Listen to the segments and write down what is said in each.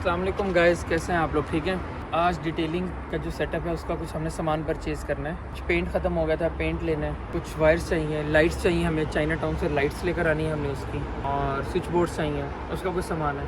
अस्सलाम वालेकुम गाइस, कैसे हैं आप लोग? ठीक हैं। आज डिटेलिंग का जो सेटअप है उसका कुछ हमने सामान परचेज़ करना है। कुछ पेंट ख़त्म हो गया था, पेंट लेना है। कुछ वायर्स चाहिए, लाइट्स चाहिए हमें, चाइना टाउन से लाइट्स लेकर आनी है हमने उसकी, और स्विच बोर्ड्स चाहिए, उसका कुछ सामान है।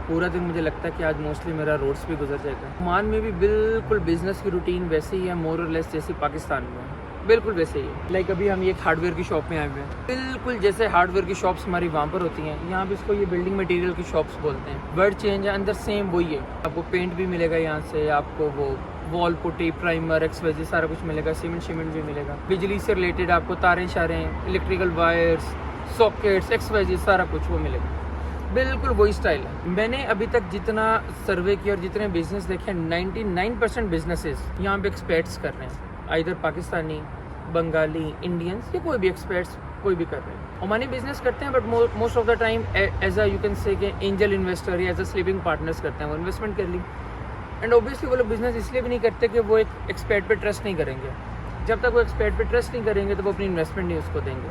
पूरा दिन मुझे लगता है कि आज मोस्टली मेरा रोड्स भी गुजर जाएगा। ओमान में भी बिल्कुल बिज़नेस की रूटीन वैसे ही है, मोर और लेस जैसी पाकिस्तान में है, बिल्कुल वैसे ही है। लाइक अभी हम एक हार्डवेयर की शॉप में आए हुए हैं, बिल्कुल जैसे हार्डवेयर की शॉप्स हमारी वहाँ पर होती हैं, यहाँ पे इसको ये बिल्डिंग मटेरियल की शॉप्स बोलते हैं। वर्ड चेंज है, अंदर सेम वही है। आपको पेंट भी मिलेगा यहाँ से, आपको वो वॉल पुट्टी, प्राइमर, एक्सवाइजी सारा कुछ मिलेगा, सीमेंट भी मिलेगा। बिजली से रिलेटेड आपको तारें शारें, इलेक्ट्रिकल वायर्स, सॉकेट्स, एक्सवाइजी सारा कुछ वो मिलेगा। बिल्कुल वही स्टाइल है। मैंने अभी तक जितना सर्वे किया और जितने बिजनेस देखे, 99% बिजनेसेस यहाँ पे एक्सपेक्ट्स कर रहे हैं, इधर पाकिस्तानी, बंगाली, इंडियंस या कोई भी एक्सपर्ट्स कोई भी कर रहे हैं। ओमानी बिजनेस करते हैं, but most of the time as a you can say कि एंजल इन्वेस्टर या एज अ स्लीपिंग पार्टनर्स करते हैं। वो इन्वेस्टमेंट कर ली, एंड ऑब्वियसली वो लोग बिजनेस इसलिए भी नहीं करते कि वो एक एक्सपर्ट पे ट्रस्ट नहीं करेंगे। जब तक वो एक्सपर्ट पे ट्रस्ट नहीं करेंगे तो वो अपनी इन्वेस्टमेंट नहीं उसको देंगे।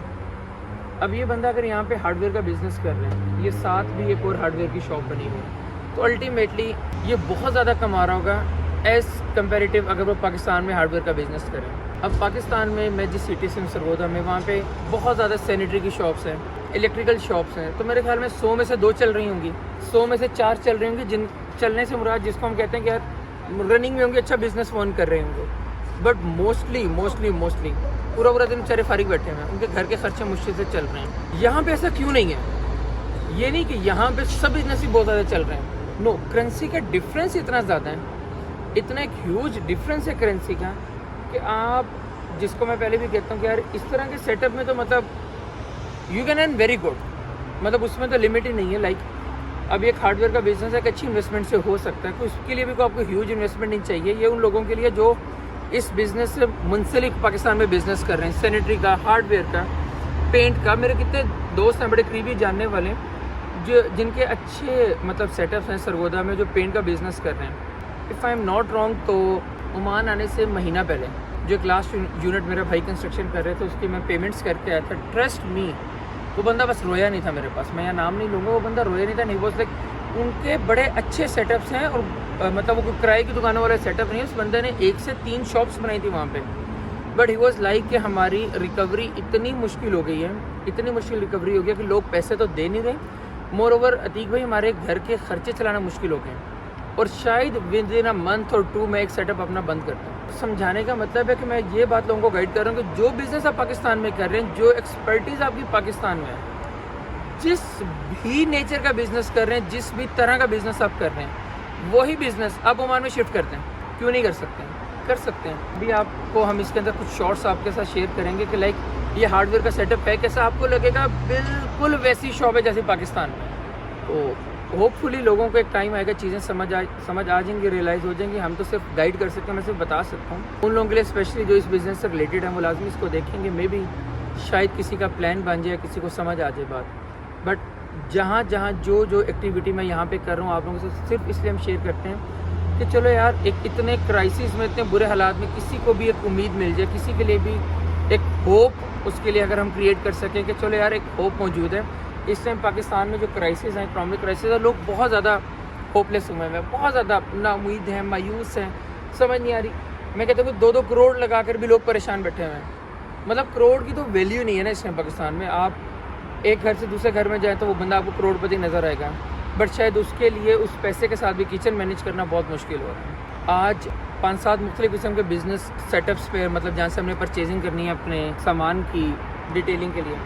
अब ये बंदा अगर यहाँ पे हार्डवेयर का बिजनेस कर रहे हैं, ये साथ भी एक और हार्डवेयर की शॉप बनी हुई है, तो अल्टीमेटली ये बहुत ज़्यादा कमा रहा होगा एज़ कम्पेरेटिव अगर वो पाकिस्तान में हार्डवेयर का बिजनेस करें। अब पाकिस्तान में मैं जिस सिटी से सरगोदा में, वहाँ पे बहुत ज़्यादा सैनिटरी की शॉप्स हैं, इलेक्ट्रिकल शॉप्स हैं, तो मेरे ख्याल में 100 में से 2 चल रही होंगी, 100 में से 4 चल रही होंगी। जिन चलने से मुराद जिसको हम कहते हैं कि यार रनिंग में होंगे, अच्छा बिजनेस वो कर रहे होंगे। बट मोस्टली पूरा दिन बेचारे फारिग बैठे हुए हैं, उनके घर के खर्चे मुश्किल से चल रहे हैं। यहाँ पे ऐसा क्यों नहीं है? ये नहीं कि यहाँ पे सब बिजनेस ही बहुत ज़्यादा चल रहे हैं, नो, करेंसी का डिफरेंस इतना ज़्यादा है, इतना एक ह्यूज डिफरेंस है करेंसी का कि आप, जिसको मैं पहले भी कहता हूँ कि यार इस तरह के सेटअप में तो मतलब you can earn very good, मतलब उसमें तो लिमिट ही नहीं है। लाइक अब एक हार्डवेयर का बिजनेस है, एक अच्छी इन्वेस्टमेंट से हो सकता है, तो उसके लिए भी को आपको ह्यूज इन्वेस्टमेंट नहीं चाहिए। ये उन लोगों के लिए जो इस बिज़नेस से मुंसलिक पाकिस्तान में बिज़नेस कर रहे हैं, सैनिटरी का, हार्डवेयर का, पेंट का। मेरे कितने दोस्त हैं बड़े करीबी जानने वाले जो जिनके अच्छे मतलब सेटअप्स हैं सरगोदा में, जो पेंट का बिज़नेस कर रहे हैं। If I am not wrong तो ओमान आने से महीना पहले जो एक लास्ट यूनिट मेरा भाई कंस्ट्रक्शन कर रहे थे, उसकी मैं पेमेंट्स करके आया था। ट्रस्ट मी, वो बंदा बस रोया नहीं था मेरे पास, मैं यहाँ नाम नहीं लूँगा, वो बंदा रोया नहीं था। नहीं, वो लाइक उनके बड़े अच्छे सेटअप्स हैं, और मतलब वो कोई किराए की दुकानों वाला सेटअप नहीं है। उस बंदे ने 1 से 3 शॉप्स बनाई थी वहाँ पे, बट ही वॉज लाइक कि हमारी रिकवरी इतनी मुश्किल हो गई है, इतनी मुश्किल रिकवरी हो गई कि लोग पैसे तो दे नहीं रहे। मोर ओवर अतीक भाई, हमारे घर के खर्चे चलाना मुश्किल हो गए हैं, और शायद विद इन अ मंथ और 2 मैं एक सेटअप अपना बंद करता हूँ। समझाने का मतलब है कि मैं ये बात लोगों को गाइड कर रहा हूँ कि जो बिज़नेस आप पाकिस्तान में कर रहे हैं, जो एक्सपर्टीज़ आपकी पाकिस्तान में है, जिस भी नेचर का बिज़नेस कर रहे हैं, जिस भी तरह का बिज़नेस आप कर रहे हैं, वही बिज़नेस आप ओमान में शिफ्ट करते हैं। क्यों नहीं कर सकते हैं? कर सकते हैं। अभी आपको हम इसके अंदर कुछ शॉर्ट्स आपके साथ शेयर करेंगे कि लाइक ये हार्डवेयर का सेटअप है, कैसा आपको लगेगा, बिल्कुल वैसी शॉप है जैसे पाकिस्तान में। तो होपफुली लोगों को एक टाइम आएगा, चीज़ें समझ आ जाएंगी, रियलाइज़ हो जाएंगी। हम तो सिर्फ गाइड कर सकते हैं, मैं सिर्फ बता सकता हूँ। उन लोगों के लिए स्पेशली जो इस बिज़नेस से रिलेटेड है, वो लाजमी इसको देखेंगे। मे बी शायद किसी का प्लान बन जाए, किसी को समझ आ जाए बात। बट जहाँ जो एक्टिविटी मैं यहाँ पे कर रहा हूँ आप लोगों से, सिर्फ इसलिए हम शेयर करते हैं कि चलो यार एक इतने क्राइसिस में, इतने बुरे हालात में किसी को भी एक उम्मीद मिल जाए, किसी के लिए भी एक होप, उसके लिए अगर हम क्रिएट कर सकें कि चलो यार एक होप मौजूद है। इस टाइम पाकिस्तान में जो क्राइसिस है, इकनॉमिक क्राइसिस है, लोग बहुत ज़्यादा होपलेस हुए हैं, बहुत ज़्यादा नाउम्मीद हैं, मायूस हैं, समझ नहीं आ रही। मैं कहता हूँ कि 2-2 करोड़ लगा कर भी लोग परेशान बैठे हुए हैं। मतलब करोड़ की तो वैल्यू नहीं है ना इस टाइम पाकिस्तान में। आप एक घर से दूसरे घर में जाए तो वो बंदा आपको करोड़पति नज़र आएगा, बट शायद उसके लिए उस पैसे के साथ भी किचन मैनेज करना बहुत मुश्किल हो रहा है। आज 5-7 मुख्तलिफ किस्म के बिज़नेस सेटअप्स पे, मतलब जहाँ से हमने परचेजिंग करनी है अपने सामान की डिटेलिंग के लिए,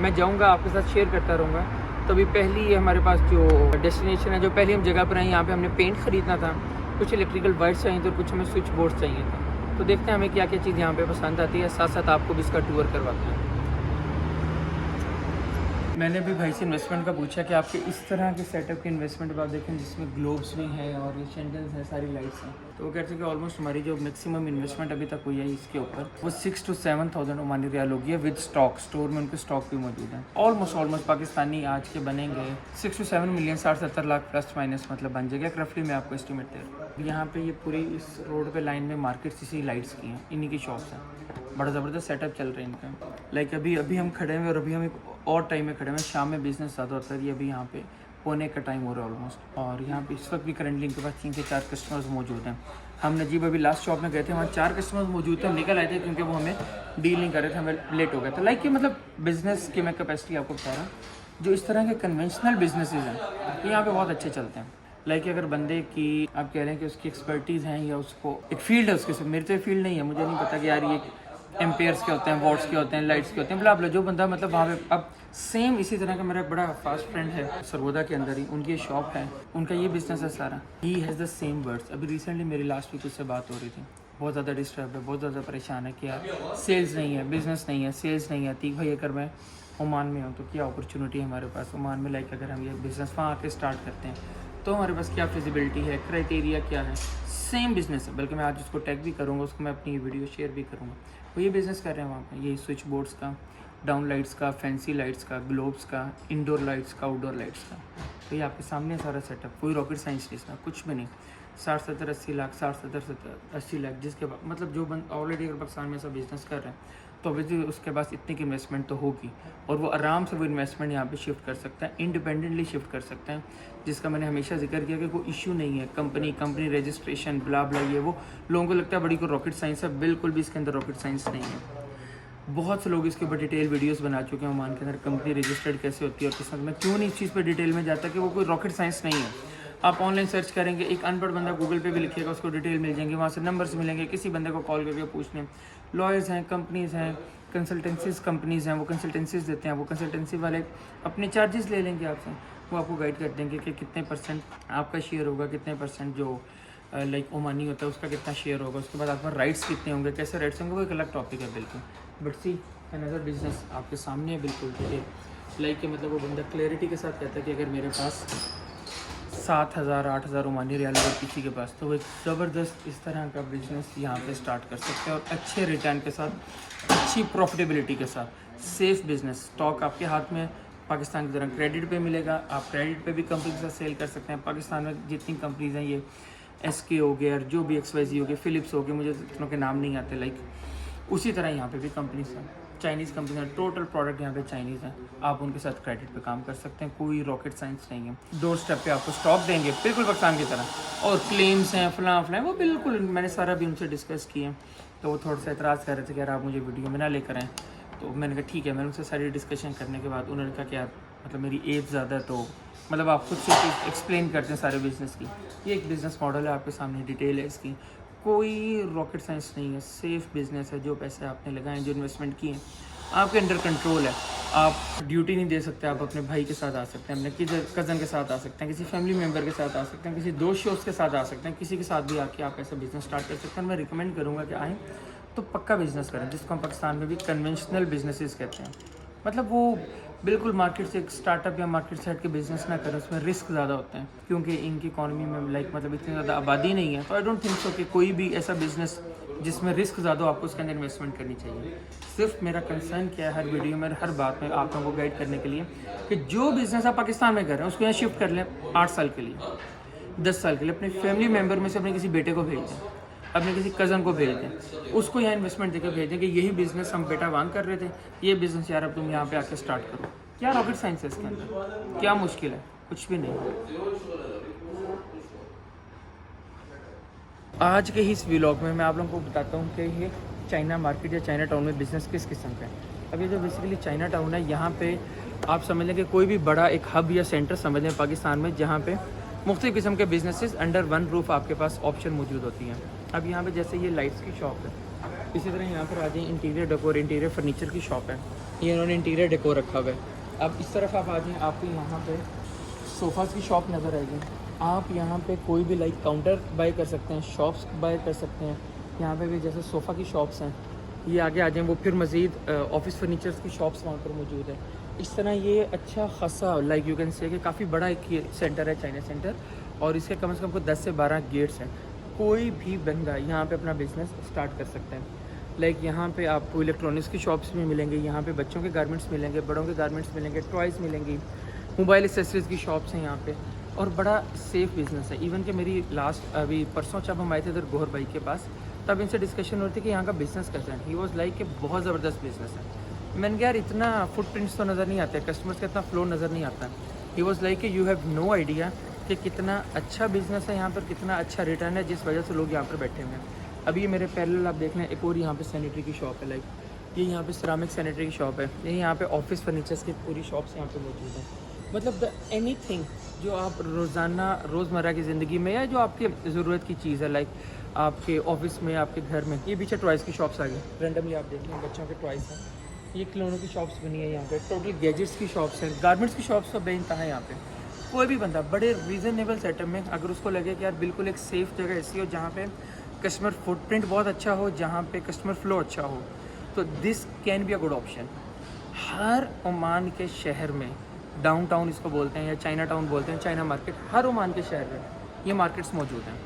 मैं जाऊँगा, आपके साथ शेयर करता रहूँगा। तो अभी पहली हमारे पास जो डेस्टिनेशन है, जो पहली हम जगह पर हैं, यहाँ पर हमने पेंट ख़रीदना था, कुछ इलेक्ट्रिकल वायर्स चाहिए थे, कुछ हमें स्विच बोर्ड चाहिए था। तो देखते हैं हमें क्या क्या चीज़ यहाँ पर पसंद आती है, साथ साथ आपको भी इसका टूर करवाते हैं। मैंने भी भाई से इन्वेस्टमेंट का पूछा कि आपके इस तरह के सेटअप के इन्वेस्टमेंट आप देखें जिसमें ग्लोब्स भी हैं और ये शेंडल्स हैं, सारी लाइट्स हैं, तो वो कहते हैं कि ऑलमोस्ट हमारी जो मैक्सिमम इन्वेस्टमेंट अभी तक हुई है इसके ऊपर, वो 6 to 7,000 ओमानी रियाल होगी है विद स्टॉक। स्टोर में उनके स्टॉक भी मौजूद हैं। ऑलमोस्ट पाकिस्तानी आज के बनेंगे 6 to 7 million, 60-70 lakh plus minus मतलब बन जाएगा। रफली मैं आपको एस्टिमेट दे रहा हूँ। यहाँ पे ये पूरी इस रोड पे लाइन में मार्केट्स इसी लाइट्स की हैं, इन्हीं की शॉप्स हैं। बड़ा ज़बरदस्त सेटअप चल रहा है इनका। लाइक अभी हम खड़े हैं और अभी हम एक और टाइम में खड़े हैं, शाम में बिज़नेस ज़्यादा होता है। ये अभी यहाँ पे पौने का टाइम हो रहा है ऑलमोस्ट। और यहाँ पे इस वक्त भी करंटली इनके पास 3 से 4 कस्टमर्स मौजूद हैं। हम नजीब अभी लास्ट शॉप में गए थे, वहाँ 4 कस्टमर्स मौजूद थे, हम निकल आए थे क्योंकि वो हमें डील नहीं कर रहे थे, हमें लेट हो गया था। लाइक कि मतलब बिज़नेस की मैं कैपेसिटी आपको बता रहा हूँ, जो इस तरह के कन्वेंशनल बिजनेसेस हैं ये यहाँ पे बहुत अच्छे चलते हैं। लाइक अगर बंदे की आप कह रहे हैं कि उसकी एक्सपर्टीज़ हैं या उसको एक फील्ड है उसके, मेरे तो फील्ड नहीं है, मुझे नहीं पता कि यार ये एम्पेयर्स के होते हैं, वॉट्स के होते हैं, लाइट्स के होते हैं, ब्ला जो बंदा मतलब वहाँ पे। अब सेम इसी तरह का मेरा बड़ा फास्ट फ्रेंड है सरवोदा के अंदर ही, उनकी शॉप है, उनका ये बिजनेस है सारा। He has the same words. अभी रिसेंटली मेरी लास्ट वीक उससे बात हो रही थी, बहुत ज़्यादा डिस्टर्ब है, बहुत ज़्यादा परेशान है कि यार सेल्स नहीं है, बिज़नेस नहीं है, सेल्स नहीं है। ठीक भाई, अगर मैं ओमान में हूँ तो क्या अपॉर्चुनिटी है हमारे पास ओमान में, लाइक अगर हम ये बिज़नेस वहाँ आके स्टार्ट करते हैं तो हमारे पास क्या फिजिबिलिटी है, क्राइटेरिया क्या है। सेम बिज़नेस है, बल्कि मैं आज उसको टैग भी करूँगा, उसको मैं अपनी वीडियो शेयर भी करूँगा। वो ये बिज़नेस कर रहे हैं वहाँ पर, ये स्विच बोर्ड्स का, डाउन लाइट्स का, फैंसी लाइट्स का, ग्लोब्स का, इंडोर लाइट्स का, आउटडोर लाइट्स का। तो ये आपके सामने सारा सेटअप, कोई रॉकेट साइंस नहीं इसमें, कुछ भी नहीं। 60-70-80 लाख, 60-70-80 लाख, जिसके बाद मतलब जो बंद ऑलरेडी अगर पाकिस्तान में ऐसा बिजनेस कर रहे हैं तो ऑब्वियसली उसके पास इतनी की इन्वेस्टमेंट तो होगी, और वो आराम से वो इन्वेस्टमेंट यहाँ पे शिफ्ट कर सकता है, इंडिपेंडेंटली शिफ्ट कर सकते हैं, जिसका मैंने हमेशा जिक्र किया कि कोई इशू नहीं है। कंपनी रजिस्ट्रेशन ब्ला ब्ला ये वो, लोगों को लगता है बड़ी कोई रॉकेट साइंस है, बिल्कुल भी इसके अंदर रॉकेट साइंस नहीं है। बहुत से लोग इसके ऊपर डिटेल वीडियोस बना चुके हैं, ओमान के अंदर कंपनी रजिस्टर्ड कैसे होती है और किस, मैं क्यों नहीं इस चीज़ पर डिटेल में जाता कि वो कोई रॉकेट साइंस नहीं है। आप ऑनलाइन सर्च करेंगे, एक अनपढ़ बंदा गूगल पे भी लिखिएगा, उसको डिटेल मिल जाएंगे, वहाँ से नंबर्स मिलेंगे, किसी बंदे को कॉल करके पूछ लें। लॉयर्स हैं, कंपनीज़ हैं, कंसल्टेंसीज कंपनीज़ हैं, वो कंसल्टेंसीज देते हैं, वो कंसल्टेंसी वाले अपने चार्जेस ले लेंगे आपसे, वो आपको गाइड कर देंगे कि कितने % आपका शेयर होगा, कितने % जो लाइक ओमानी होता है उसका कितना शेयर होगा, उसके बाद आपका राइट्स कितने होंगे, कैसे राइट्स होंगे, वो एक अलग टॉपिक है बिल्कुल। बट सी अनदर बिजनेस आपके सामने है बिल्कुल, ठीक है। लाइक कि मतलब वो बंदा क्लैरिटी के साथ कहता है कि अगर मेरे पास 7,000-8,000 ओमानी रियाल अगर किसी के पास, तो वो एक ज़बरदस्त इस तरह का बिज़नेस यहाँ पे स्टार्ट कर सकते हैं, और अच्छे रिटर्न के साथ, अच्छी प्रॉफिटेबिलिटी के साथ, सेफ़ बिज़नेस। स्टॉक आपके हाथ में, पाकिस्तान की तरह क्रेडिट पे मिलेगा, आप क्रेडिट पे भी कंपनी के साथ सेल कर सकते हैं। पाकिस्तान में जितनी कंपनीज़ हैं, ये SK हो गया, और जो भी XYZ हो गया, फ़िलिप्स हो गया, मुझे इतनों के नाम नहीं आते, लाइक उसी तरह यहाँ पे भी कंपनीज हैं, चाइनीज़ कंपनी है, टोटल प्रोडक्ट यहाँ पे चाइनीज़ हैं, आप उनके साथ क्रेडिट पे काम कर सकते हैं, कोई रॉकेट साइंस नहीं है। डोर स्टेप पे आपको स्टॉक देंगे बिल्कुल पाकिस्तान की तरह, और क्लेम्स हैं फलां वो बिल्कुल मैंने सारा भी उनसे डिस्कस किए। तो वो थोड़ा सा एतराज़ कर रहे थे कि यार आप मुझे वीडियो में ना लेकर आएँ, तो मैंने कहा ठीक है। मैंने उनसे सारी डिस्कशन करने के बाद उन्होंने कहा कि यार मतलब मेरी एज ज़्यादा है, तो मतलब आप खुद से एक्सप्लेन करते हैं सारे बिज़नेस की, ये एक बिज़नेस मॉडल है, आपके सामने डिटेल है इसकी, कोई रॉकेट साइंस नहीं है, सेफ़ बिज़नेस है। जो पैसे आपने लगाए, जो इन्वेस्टमेंट किए, आपके अंडर कंट्रोल है। आप ड्यूटी नहीं दे सकते, आप अपने भाई के साथ आ सकते हैं, अपने कज़न के साथ आ सकते हैं, किसी फैमिली मेम्बर के साथ आ सकते हैं, किसी दोस्त शोस्त के साथ आ सकते हैं, किसी के साथ भी आके आप ऐसा बिज़नेस स्टार्ट कर सकते हैं। मैं रिकमेंड करूँगा कि आएँ तो पक्का बिज़नेस करें, जिसको हम पाकिस्तान में भी कन्वेंशनल बिजनेसेस कहते हैं। मतलब वो बिल्कुल मार्केट से एक स्टार्टअप या मार्केट से हट के बिज़नेस ना करें, उसमें रिस्क ज़्यादा होते हैं, क्योंकि इनकी इकॉनमी में लाइक मतलब इतनी ज़्यादा आबादी नहीं है। तो आई डोंट थिंक सो कि कोई भी ऐसा बिज़नेस जिसमें रिस्क ज़्यादा हो, आपको उसके अंदर इन्वेस्टमेंट करनी चाहिए। सिर्फ मेरा कंसर्न क्या है, हर वीडियो में, हर बात में आप लोगों को गाइड करने के लिए कि जो बिज़नेस आप पाकिस्तान में कर रहे हैं उसको यहाँ शिफ्ट कर लें 8 साल के लिए, 10 साल के लिए, अपने फैमिली मेम्बर में से अपने किसी बेटे को भेज दें, अपने किसी कज़न को भेज दें, उसको यहाँ इन्वेस्टमेंट देकर भेज दें कि यही बिज़नेस हम बेटा वांग कर रहे थे, ये बिज़नेस यार अब तुम यहाँ पे आके स्टार्ट करो। क्या रॉकेट साइंस है इसके अंदर, क्या मुश्किल है, कुछ भी नहीं। आज के ही इस व्लॉग में मैं आप लोगों को बताता हूँ कि ये चाइना मार्केट या चाइना टाउन में बिज़नेस किस किस्म का है। अब ये जो बेसिकली चाइना टाउन है, यहाँ पे आप समझ लें कि कोई भी बड़ा एक हब या सेंटर समझ लें पाकिस्तान में, जहाँ पे मुख्तलिफ़ किस्म के बिजनेसेस अंडर वन रूफ आपके पास ऑप्शन मौजूद होती हैं। अब यहाँ पे जैसे ये लाइट्स की शॉप है, इसी तरह यहाँ पर आ जाए इंटीरियर डेकोर, इंटीरियर फर्नीचर की शॉप है, ये इन्होंने इंटीरियर डेकोर रखा हुआ है। अब इस तरफ आप आ जाएँ, आपको यहाँ पे सोफ़ाज़ की शॉप नज़र आएगी। आप यहाँ पे कोई भी लाइक काउंटर बाय कर सकते हैं, शॉप्स बाय कर सकते हैं। यहाँ पे भी जैसे सोफ़ा की शॉप्स हैं, ये आगे आ जाएँ, वो फिर मज़ीद ऑफिस फर्नीचर्स की शॉप्स वहाँ पर मौजूद है। इस तरह ये अच्छा खासा लाइक यू कैन से कि काफ़ी बड़ा एक सेंटर है, चाइना सेंटर, और इसके कम से कम 10 से 12 गेट्स हैं। कोई भी बंदा यहाँ पे अपना बिज़नेस स्टार्ट कर सकते हैं। लाइक यहाँ पे आपको इलेक्ट्रॉनिक्स की शॉप्स भी मिलेंगे, यहाँ पे बच्चों के गारमेंट्स मिलेंगे, बड़ों के गारमेंट्स मिलेंगे, टॉयज़ मिलेंगी, मोबाइल एक्सेसरीज़ की शॉप्स हैं यहाँ पे, और बड़ा सेफ़ बिज़नेस है। इवन कि मेरी लास्ट अभी परसों जब हम आए थे इधर गोहर भाई के पास, तब इनसे डिस्कशन हो रही थी कि यहाँ का बिज़नेस कैसा है। ही वॉज लाइक कि बहुत ज़बरदस्त बिज़नेस है। मैंने कहा यार इतना फुटप्रिंट्स तो नज़र नहीं आते, कस्टमर्स का इतना फ्लो नज़र नहीं आता। He was like you have no idea कि कितना अच्छा बिजनेस है यहाँ पर, कितना अच्छा रिटर्न है, जिस वजह से लोग यहाँ पर बैठे हुए हैं। अभी ये मेरे पैरेलल आप देख लें, एक और यहाँ पे सैनिटरी की शॉप है, लाइक ये यहाँ पे सिरामिक सैनिटरी की शॉप है, ये यहाँ पे ऑफिस फर्नीचर्स की पूरी शॉप्स यहाँ पे मौजूद हैं। मतलब द एनीथिंग जो आप रोज़मर्रा की ज़िंदगी में या जो आपके ज़रूरत की चीज़ है, लाइक आपके ऑफिस में, आपके घर में। ये पीछे टॉयज़ की शॉप्स आ गई, रैंडमली आप देख लें, बच्चों के टॉयज़ हैं, ये खिलौनों की शॉप्स बनी है यहाँ पे, टोटल गैजेट्स की शॉप्स हैं, गारमेंट्स की शॉप्स तो बेइंतहा है यहाँ पे। कोई भी बंदा बड़े रीज़नेबल सेटअप में अगर उसको लगे कि यार बिल्कुल एक सेफ़ जगह ऐसी हो जहाँ पे कस्टमर फुटप्रिंट बहुत अच्छा हो, जहाँ पे कस्टमर फ्लो अच्छा हो, तो this can be a good option. Her Oman के शहर में, डाउनटाउन इसको बोलते हैं या चाइना टाउन बोलते हैं, चाइना मार्केट, हर ओमान के शहर में ये मार्केट्स मौजूद हैं।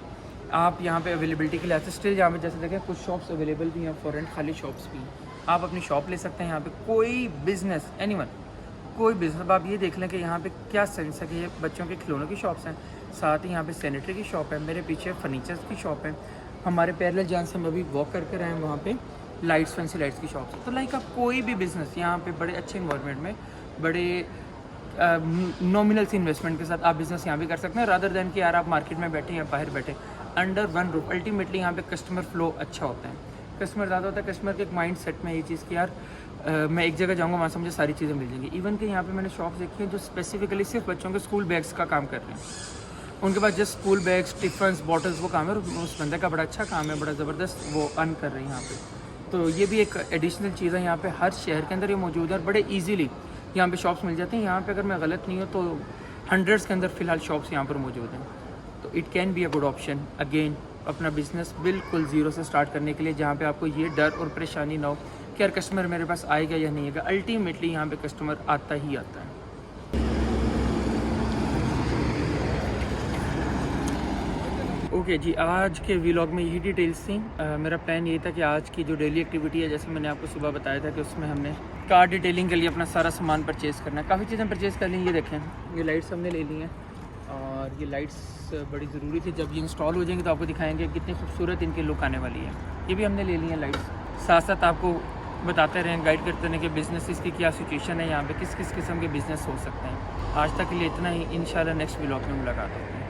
आप यहाँ पे अवेलेबिलिटी के लिहाज से स्टिल यहाँ पे जैसे देखें कुछ शॉप्स अवेलेबल भी हैं, फॉर रेंट खाली शॉप्स भी हैं। आप अपनी शॉप ले सकते हैं यहाँ पे, कोई बिज़नेस एनीवन, कोई बिज़नेस। आप ये देख लें कि यहाँ पे क्या सेंस है कि ये बच्चों के खिलौनों की शॉप्स हैं, साथ ही यहाँ पे सैनिटरी की शॉप है, मेरे पीछे फर्नीचर्स की शॉप है, हमारे पैरेलल जहाँ से हम अभी वॉक करके रहे हैं वहाँ पे लाइट्स, फैंसी लाइट्स की शॉप्स है। तो लाइक आप कोई भी बिज़नेस यहाँ पे बड़े अच्छे इन्वायरमेंट में, बड़े नॉमिनल सी इन्वेस्टमेंट के साथ आप बिज़नेस यहाँ भी कर सकते हैं, रादर दैन कि यार आप मार्केट में बैठे या बाहर बैठे, अंडर वन रूफ। अल्टीमेटली यहाँ पे कस्टमर फ्लो अच्छा होता है, कस्टमर ज़्यादा होता है, कस्टमर के एक माइंड सेट में ये चीज़ कि यार मैं एक जगह जाऊँगा वहाँ से मुझे सारी चीज़ें मिल जाएंगी। इवन कि यहाँ पे मैंने शॉप्स देखी हैं जो स्पेसिफिकली सिर्फ बच्चों के स्कूल बैग्स का काम कर रहे हैं, उनके पास जस्ट स्कूल बैग्स, टिफ़न्स, बॉटल्स वो काम है, और उस बंदे का बड़ा अच्छा काम है, बड़ा ज़बरदस्त वो अर्न कर रहे हैं यहाँ पे। तो ये भी एक एडिशनल चीज़ है, यहाँ पे हर शहर के अंदर ये मौजूद है और बड़े ईजीली यहाँ पे शॉप्स मिल जाती हैं। यहाँ पे अगर मैं गलत नहीं हूँ तो हंड्रेड्स के अंदर फ़िलहाल शॉप्स यहाँ पर मौजूद हैं। तो it can be a good option again, अपना बिज़नेस बिल्कुल ज़ीरो से स्टार्ट करने के लिए, जहाँ पे आपको ये डर और परेशानी ना हो कि यार कस्टमर मेरे पास आएगा या नहीं आएगा। अल्टीमेटली यहाँ पे कस्टमर आता ही आता है। ओके जी, आज के व्लॉग में यही डिटेल्स थी। मेरा प्लान ये था कि आज की जो डेली एक्टिविटी है, जैसे मैंने आपको सुबह बताया था कि उसमें हमने कार डिटेलिंग के लिए अपना सारा सामान परचेज़ करना है। काफ़ी चीज़ें परचेज़ कर ली। ये देखें, ये लाइट्स हमने ले ली हैं और ये लाइट्स बड़ी ज़रूरी थी। जब ये इंस्टॉल हो जाएंगे तो आपको दिखाएंगे कितनी खूबसूरत इनकी लुक आने वाली है। ये भी हमने ले ली हैं लाइट्स। साथ साथ आपको बताते रहें, गाइड करते रहें कि बिज़नेस की क्या सिचुएशन है, यहाँ पे किस किस किस्म के बिज़नेस हो सकते हैं। आज तक के लिए इतना ही, इंशाल्लाह नेक्स्ट व्लॉग में मुलाकात होगी।